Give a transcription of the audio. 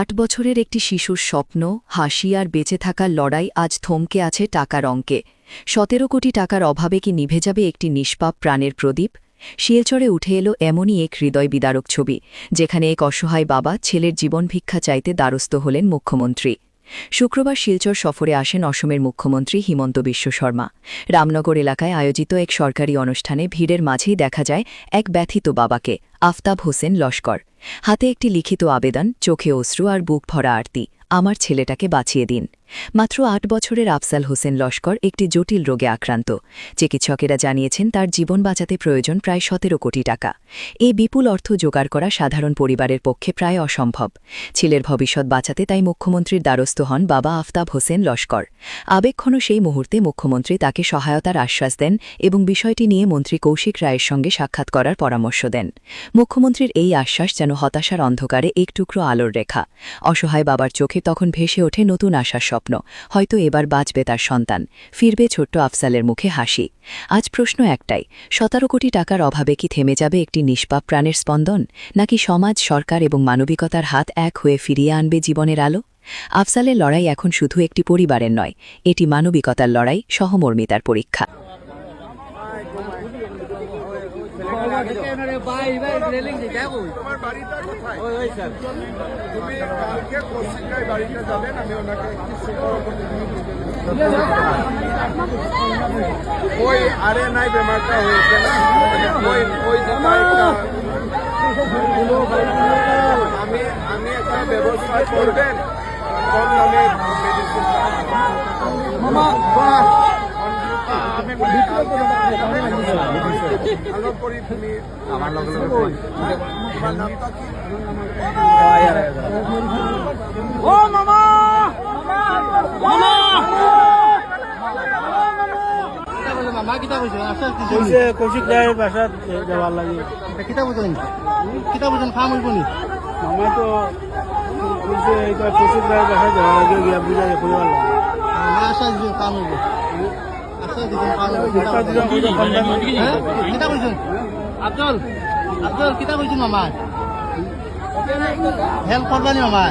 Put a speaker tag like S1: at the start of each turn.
S1: ৮ বছরের একটি শিশুর স্বপ্ন, হাসি আর বেঁচে থাকার লড়াই আজ থমকে আছে টাকার অঙ্কে। ১৭ কোটি টাকার অভাবে কি নিভে যাবে একটি নিষ্পাপ প্রাণের প্রদীপ? শিলচরে উঠে এলো এমনই এক হৃদয় বিদারক ছবি, যেখানে এক অসহায় বাবা ছেলের জীবন ভিক্ষা চাইতে দ্বারস্থ হলেন মুখ্যমন্ত্রী। শুক্রবার শিলচর সফরে আসেন অসমের মুখ্যমন্ত্রী হিমন্ত বিশ্ব শর্মা। রামনগর এলাকায় আয়োজিত এক সরকারি অনুষ্ঠানে ভিড়ের মাঝেই দেখা যায় এক ব্যথিত বাবাকে, আফতাব হোসেন লস্কর। হাতে একটি লিখিত আবেদন, চোখে অশ্রু আর বুক ভরা আরতি, আমার ছেলেটাকে বাঁচিয়ে দিন। মাত্র ৮ বছরের আফজাল হোসেন লস্কর একটি জটিল রোগে আক্রান্ত। চিকিৎসকেরা জানিয়েছেন তার জীবন বাঁচাতে প্রয়োজন প্রায় ১৭ কোটি টাকা। এই বিপুল অর্থ জোগাড় করা সাধারণ পরিবারের পক্ষে প্রায় অসম্ভব। ছেলের ভবিষ্যৎ বাঁচাতে তাই মুখ্যমন্ত্রীর দ্বারস্থ হন বাবা আফতাব হোসেন লস্কর। আবেগঘন সেই মুহূর্তে মুখ্যমন্ত্রী তাকে সহায়তার আশ্বাস দেন এবং বিষয়টি নিয়ে মন্ত্রী কৌশিক রায়ের সঙ্গে সাক্ষাৎ করার পরামর্শ দেন। মুখ্যমন্ত্রীর এই আশ্বাস যেন হতাশার অন্ধকারে এক টুকরো আলোর রেখা। অসহায় বাবার চোখে তখন ভেসে ওঠে নতুন আশার স্বপ্ন, হয়তো এবার বাঁচবে তার সন্তান, ফিরবে ছোট্ট আফজালের মুখে হাসি। আজ প্রশ্ন একটাই, ১৭ কোটি টাকার অভাবে কি থেমে যাবে একটি নিষ্পাপ প্রাণের স্পন্দন, নাকি সমাজ, সরকার এবং মানবিকতার হাত এক হয়ে ফিরিয়ে আনবে জীবনের আলো? আফজালের লড়াই এখন শুধু একটি পরিবারের নয়, এটি মানবিকতার লড়াই, সহমর্মিতার পরীক্ষা।
S2: তোমার বাড়িটা কোথায়? তুমি কালকে কৌশিক রায় বাড়িতে যাবেন, আমি ওনাকে ওই আরে নাই বেমারটা হয়েছে না, ওই আমি একটা ব্যবস্থা করবেন কম দামে মেডিসিন। ভালো করি তুমি আমার তোমার নামটা কি?
S3: ও মামা মামা কিতা কইছে? কইছে কৌশিক রায়ের বাসাত যাওয়ার লাগে। কিতা বুঝলেন? কিতা বুঝলেন? খাম হইব নি? মামা তো কইছে এইটা কৌশিক রায়ের বাসাত যাওয়ার লাগে, গিয়া বুঝাই কইবার লাগে। আশা দিছে কাম হইব। আশা দিছে কাম হইব। কিতা কইছেন? আব্দুল কিতা কইছেন মামা? হেল্প করবানি মামা?